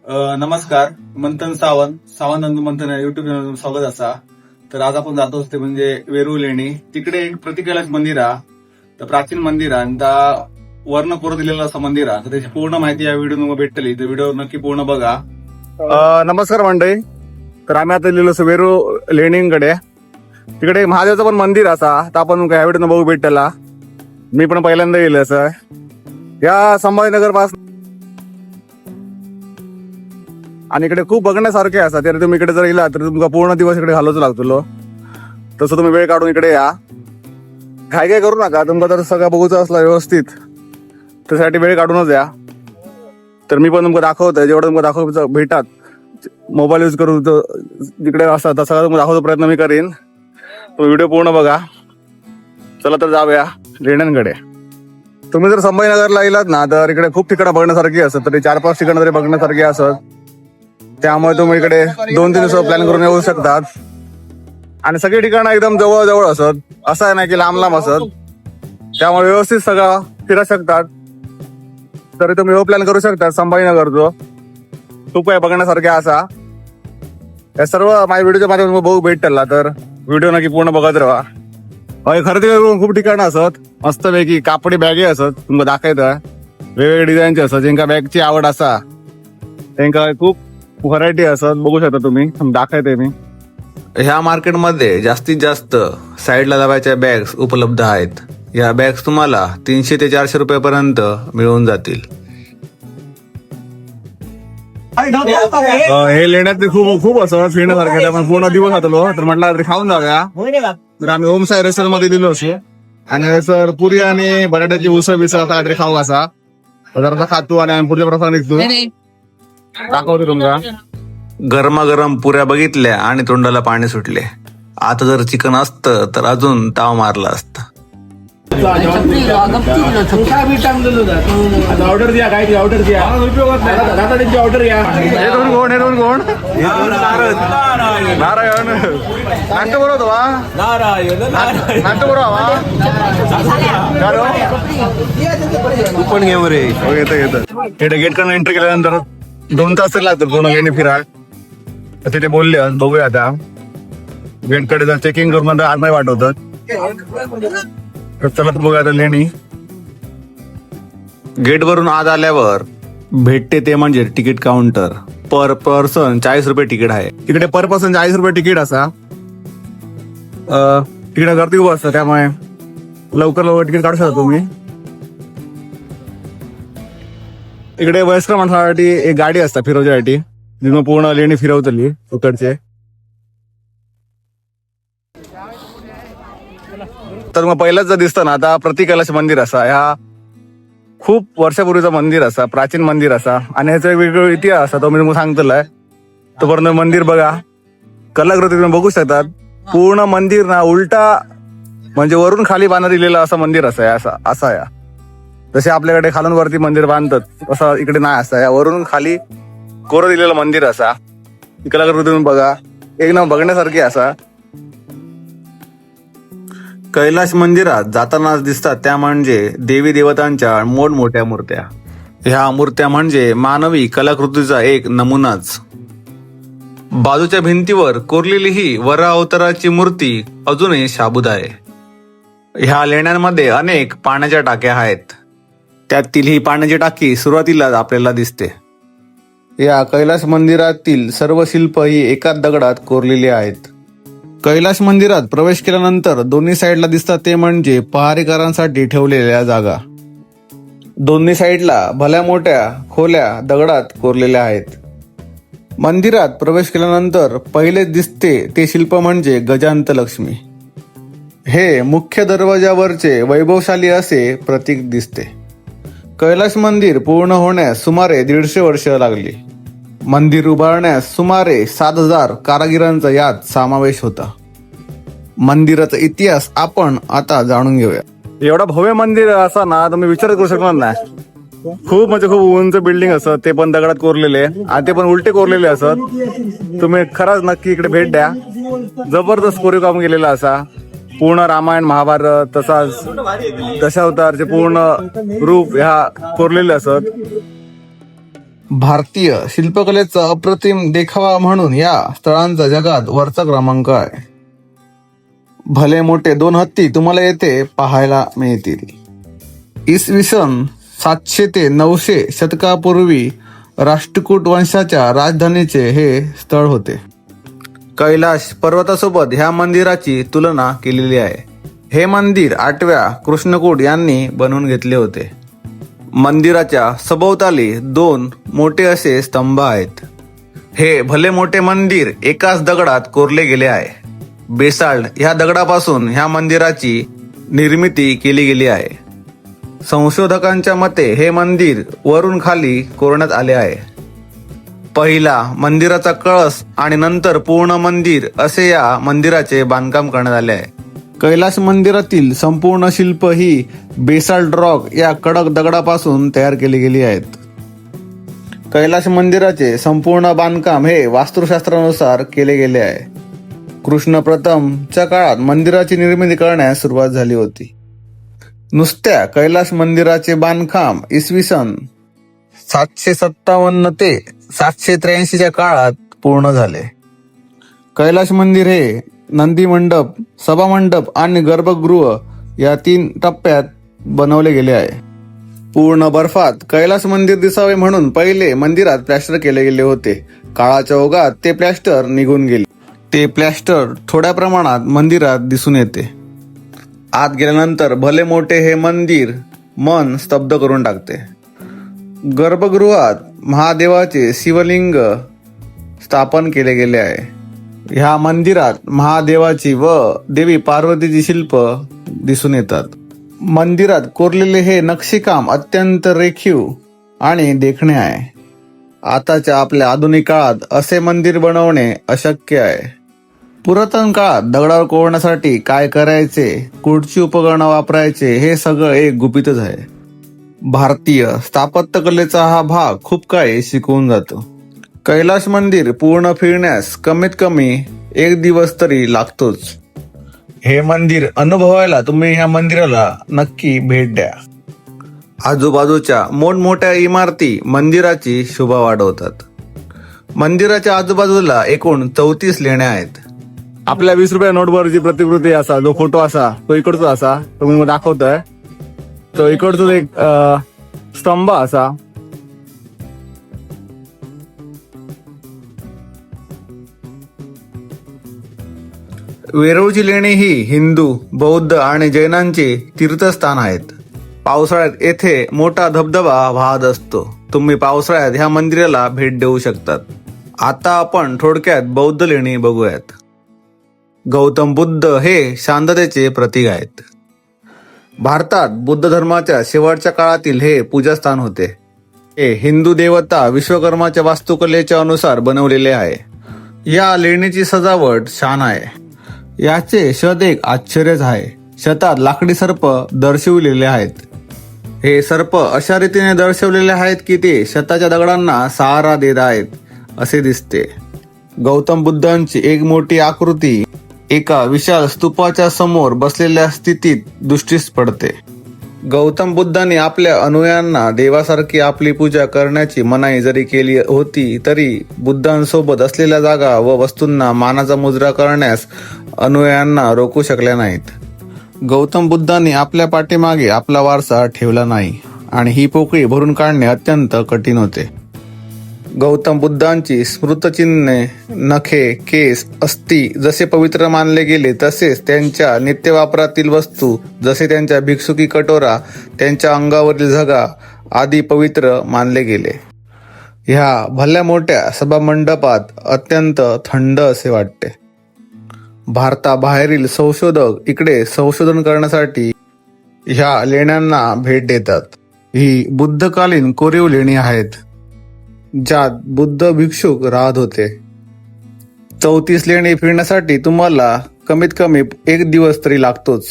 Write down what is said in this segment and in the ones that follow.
नमस्कार. मंथन सावंत मंथन YouTube channel स्वागत असा. तर आज आपण जातो ते म्हणजे वेरूळ लेणी. तिकडे एक प्रतिकैलास मंदिर हा, तर प्राचीन मंदिर हा आणि त्या वर्ण कोर दिलेलं असं मंदिर हा. तर त्याची पूर्ण माहिती या व्हिडिओ भेटली, तर व्हिडिओ नक्की पूर्ण बघा. नमस्कार मंडळी. तर आम्ही आता लिहिलो असं वेरूळ लेणींकडे. तिकडे महादेवाचं पण मंदिर असा, तर आपण काय व्हिडिओ बघू भेटला. मी पण पहिल्यांदा गेलो असं. या संभाजीनगर पासून आणि इकडे खूप बघण्यासारखे असतात. तर तुम्ही इकडे जर येला तर तुमका पूर्ण दिवस इकडे घालवच लागतो. तसं तुम्ही वेळ काढून इकडे या. काय करू नका. तुमका जर सगळं बघूचं असलं व्यवस्थित त्यासाठी वेळ काढूनच या. तर मी पण तुमका दाखवतोय, जेवढं तुमका दाखवतो भेटात. मोबाईल यूज करू जिकडे असतात तसं तुम्हाला दाखवतो प्रयत्न मी करीन. तो व्हिडिओ पूर्ण बघा. चला तर जाऊया लेण्यांकडे. तुम्ही जर संभाजीनगरला येलात ना, तर इकडे खूप ठिकाणं बघण्यासारखी असतात. तरी 4-5 ठिकाणं तरी बघण्यासारखी असत. त्यामुळे तुम्ही इकडे 2-3 दिवस प्लॅन करून येऊ शकतात. आणि सगळी ठिकाणं एकदम जवळ जवळ असत, असं आहे ना की लांब लांब असत. त्यामुळे व्यवस्थित सगळं फिरू शकतात. तरी तुम्ही हो प्लॅन करू शकता संभाजीनगरचो. खूप काही बघण्यासारखे असा. या सर्व माझ्या व्हिडिओच्या माध्यमातून बघू भेटला, तर व्हिडिओ नक्की पूर्ण बघत राहा. खरेदी करून खूप ठिकाणं असत. मस्तपैकी कापडी बॅगे असत, तुम्हाला दाखवतं वेगवेगळ्या डिझाईनचे असत. ज्यांका बॅगची आवड असा त्यांका खूप व्हरायटी असत, बघू शकता तुम्ही. दाखवते मी. ह्या मार्केटमध्ये जास्तीत जास्त साईडला लावायच्या बॅग्स उपलब्ध आहेत. या बॅग्स तुम्हाला 300 ते 400 रुपयापर्यंत मिळून जातील. हे लेण्यात खूप खूप असं फिरण्यासारखं. आपण पूर्ण दिवस आलो तर म्हटलं तरी खाऊन जाऊया. तर आम्ही ओम साई रेस्टॉरंट मध्ये दिलो असो. आणि सर पुरी आणि बटाट्याची उसळ बिसळ काहीतरी खाऊ असा. जरा खातो आणि आम्ही पुढच्या प्रसाद निघतो. दाखवतो तुमका. गरमागरम पुऱ्या बघितल्या आणि तोंडाला पाणी सुटले. आता जर चिकन असतं तर अजून ताव मारला असता. ऑर्डर द्या, काय ऑर्डर द्या. ऑर्डर घ्या. कोण नारायण नाट्य बरोबर वा नाट्य बरोबर तू पण घे बरे. घेतं गेट कडून एंट्री केल्यानंतर 2 तास तरी लागतात पूर्ण लेणी फिराय. तिथे बोलले बघूया आता. गेट कडे जर चेकिंग करून नंतर आत नाही वाटवतात. तर चला तर बघूया आता लेणी. गेटवरून आत आल्यावर भेटते ते म्हणजे तिकीट काउंटर. पर पर्सन 40 रुपये तिकीट आहे. इकडे पर पर्सन 40 रुपये तिकीट असा. तिकडे गर्दी खूप असतं, त्यामुळे लवकर तिकीट काढू शकता तुम्ही. इकडे वयस्कर माणसासाठी एक गाडी असता फिरवण्यासाठी, जिथून पूर्ण लेणी फिरवतली उकडचे. तर मग पहिलाच जर दिसतं ना, आता प्रतिकैलास मंदिर असा. ह्या खूप वर्षापूर्वीचं मंदिर असा, प्राचीन मंदिर असा. आणि ह्याचा वेगवेगळा इतिहास असा, तो मी तुम्हाला सांगतोय. तोपर्यंत मंदिर बघा, कलाकृती तुम्ही बघू शकतात. पूर्ण मंदिर ना उलटा म्हणजे वरून खाली बांधण्यात दिलेलं असं मंदिर असा या. जसे आपल्याकडे खालून वरती मंदिर बांधतात असं इकडे नाही असं. या वरून खाली कोरं दिलेलं मंदिर असा. ही कलाकृती तुम्ही बघा, एकदम बघण्यासारखी असा. कैलास मंदिरात जाताना दिसतात त्या म्हणजे देवी देवतांच्या मोठमोठ्या मूर्त्या. ह्या मूर्त्या म्हणजे मानवी कलाकृतीचा एक नमुनाच. बाजूच्या भिंतीवर कोरलेली ही वरा अवताराची मूर्ती अजूनही शाबूत आहे. ह्या लेण्यांमध्ये अनेक पाण्याच्या टाक्या आहेत. त्यातील ही पाण्याची टाकी सुरुवातीलाच आपल्याला दिसते. या कैलास मंदिरातील सर्व शिल्प ही एकाच दगडात कोरलेली आहेत. कैलास मंदिरात प्रवेश केल्यानंतर दोन्ही साईडला दिसतात ते म्हणजे पहारेकरांसाठी ठेवलेल्या जागा. दोन्ही साईडला भल्या मोठ्या खोल्या दगडात कोरलेल्या आहेत. मंदिरात प्रवेश केल्यानंतर पहिले दिसते ते शिल्प म्हणजे गजांत लक्ष्मी. हे मुख्य दरवाजावरचे वैभवशाली असे प्रतीक दिसते. कैलास मंदिर पूर्ण होण्यास सुमारे 150 वर्ष लागली. मंदिर उभारण्यास सुमारे 7000 कारागिरांचा यात समावेश होता. मंदिराचा इतिहास आपण आता जाणून घेऊया. एवढा भव्य मंदिर असा ना, तुम्ही विचार करू शकणार नाही. खूप म्हणजे खूप उंच बिल्डिंग असत, ते पण दगडात कोरलेले आणि ते पण उलटे कोरलेले असत. तुम्ही खरंच नक्की इकडे भेट द्या. जबरदस्त कोरीव काम केलेलं असा. पूर्ण रामायण महाभारत तसाच दशावतारचे पूर्ण रूप ह्या कोरलेले असत. भारतीय शिल्पकलेचा अप्रतिम देखावा म्हणून या स्थळांचा जगात वरचा क्रमांक आहे. भले मोठे 2 हत्ती तुम्हाला येथे पाहायला मिळतील. इसवी सन 700 ते 900 शतकापूर्वी राष्ट्रकूट वंशाच्या राजधानीचे हे स्थळ होते. कैलाश पर्वतासोबत ह्या मंदिराची तुलना केलेली आहे. हे मंदिर 8व्या कृष्णकूट यांनी बनवून घेतले होते. मंदिराच्या सभोवताली 2 मोठे असे स्तंभ आहेत. हे भले मोठे मंदिर एकाच दगडात कोरले गेले आहे. बेसाल्ट ह्या दगडापासून ह्या मंदिराची निर्मिती केली गेली आहे. संशोधकांच्या मते हे मंदिर वरून खाली कोरण्यात आले आहे. पहिला मंदिराचा कळस आणि नंतर पूर्ण मंदिर असे या मंदिराचे बांधकाम करण्यात आले आहे. कैलास मंदिरातील संपूर्ण शिल्प ही बेसाल्ट रॉक या कडक दगडापासून तयार केली गेली आहेत. कैलास मंदिराचे संपूर्ण बांधकाम हे वास्तुशास्त्रानुसार केले गेले आहे. कृष्ण प्रथमच्या काळात मंदिराची निर्मिती करण्यास सुरुवात झाली होती. नुसत्या कैलास मंदिराचे बांधकाम इसवी सन 757 ते 783 काळात पूर्ण झाले. कैलास मंदिर हे नंदी मंडप, सभामंडप आणि गर्भगृह या 3 टप्प्यात बनवले गेले आहे. पूर्ण बर्फात कैलास मंदिर दिसावे म्हणून पहिले मंदिरात प्लॅस्टर केले गेले होते. काळाच्या ओघात ते प्लॅस्टर निघून गेले. ते प्लॅस्टर थोड्या प्रमाणात मंदिरात दिसून येते. आत गेल्यानंतर भले मोठे हे मंदिर मन स्तब्ध करून टाकते. गर्भगृहात महादेवाचे शिवलिंग स्थापन केले गेले आहे. ह्या मंदिरात महादेवाची व देवी पार्वतीची शिल्प दिसून येतात. मंदिरात कोरलेले हे नक्षीकाम अत्यंत रेखीव आणि देखणे आहे. आताच्या आपल्या आधुनिक काळात असे मंदिर बनवणे अशक्य आहे. पुरातन काळात दगडावर कोरण्यासाठी काय करायचे, कुठची उपकरणं वापरायचे हे सगळं एक गुपितच आहे. भारतीय स्थापत्यकलेचा हा भाग खूप काही शिकवून जातो. कैलास मंदिर पूर्ण फिरण्यास कमीत कमी 1 दिवस तरी लागतोच. हे मंदिर अनुभवायला तुम्ही ह्या मंदिराला नक्की भेट द्या. आजूबाजूच्या मोठमोठ्या इमारती मंदिराची शोभा वाढवतात. मंदिराच्या आजूबाजूला एकूण 34 लेण्या आहेत. आपल्या 20 रुपया नोटवर जी प्रतिकृती असा, जो फोटो असा तो इकडचा असा, तो मी दाखवतोय. तो इकडचा एक स्तंभ असा. वेरूळची लेणी ही हिंदू, बौद्ध आणि जैनांचे तीर्थस्थान आहेत. पावसाळ्यात येथे मोठा धबधबा वाहत असतो. तुम्ही पावसाळ्यात ह्या मंदिराला भेट देऊ शकतात. आता आपण थोडक्यात बौद्ध लेणी बघूयात. गौतम बुद्ध हे शांततेचे प्रतीक आहेत. भारतात बुद्ध धर्माच्या शेवटच्या काळातील हे पूजास्थान होते. हे हिंदू देवता विश्वकर्माच्या वास्तुकलेच्या अनुसार बनवलेले आहे. या लेणीची सजावट छान आहे. याचे छत एक आश्चर्यच आहे. छतात लाकडी सर्प दर्शविलेले आहेत. हे सर्प अशा रीतीने दर्शवलेले आहेत की ते छताच्या दगडांना सहारा देत आहेत असे दिसते. गौतम बुद्धांची एक मोठी आकृती एका विशाल स्तूपाच्या समोर बसलेल्या स्थितीत दृष्टीस पडते. गौतम बुद्धांनी आपल्या अनुयायांना देवासारखी आपली पूजा करण्याची मनाई जरी केली होती तरी बुद्धांसोबत असलेल्या जागा व वस्तूंना मानाचा मुजरा करण्यास अनुयायांना रोखू शकल्या नाहीत. गौतम बुद्धांनी आपल्या पाठीमागे आपला वारसा ठेवला नाही आणि ही पोकळी भरून काढणे अत्यंत कठीण होते. गौतम बुद्धांची स्मृतचिन्हे, नखे, केस, अस्थि जसे पवित्र मानले गेले तसेच त्यांच्या नित्यवापरातील वस्तू जसे त्यांच्या भिक्षुकी कटोरा, त्यांच्या अंगावरील झगा आदी पवित्र मानले गेले. ह्या भल्या मोठ्या सभामंडपात अत्यंत थंड असे वाटते. भारताबाहेरील संशोधक इकडे संशोधन करण्यासाठी ह्या लेण्यांना भेट देतात. ही बुद्धकालीन कोरीव लेणी आहेत ज्यात बुद्ध भिक्षुक राहत होते. 34 लेणी फिरण्यासाठी तुम्हाला कमीत कमी 1 दिवस तरी लागतोच.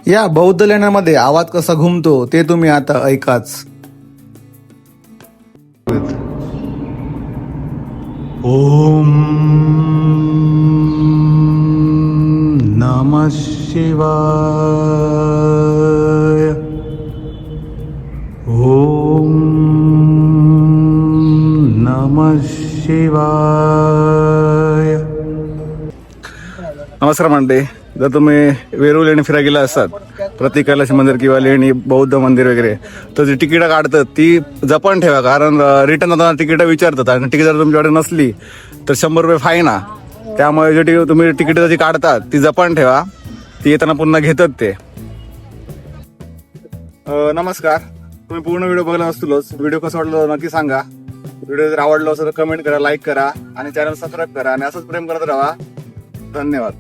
या बौद्ध लेण्यांमध्ये आवाज कसा घुमतो ते तुम्ही आता ऐकाच. ओम नमः शिवाय. ओम नमः शिवाय. नमस्कार मंडळी, जर तुम्ही वेरूळ लेणी फिरायला गेला असतात, प्रति कैलास मंदिर किंवा लेणी बौद्ध मंदिर वगैरे, तर जी तिकीटं काढतात ती जपून ठेवा, कारण रिटर्न होताना तिकीटं विचारतात आणि तिकीट जर तुमच्याकडे नसली तर 100 रुपये फाईन आहे. त्यामुळे जे तुम्ही तिकीट जी काढतात ती जपून ठेवा, ती येताना पुन्हा घेतात ते. नमस्कार, तुम्ही पूर्ण व्हिडिओ बघला असतोच. व्हिडिओ कसं वाटलं नक्की सांगा. व्हिडिओ जर आवडला असेल तर कमेंट करा, लाईक करा आणि चॅनल सबस्क्राईब करा आणि असंच प्रेम करत राहा. धन्यवाद.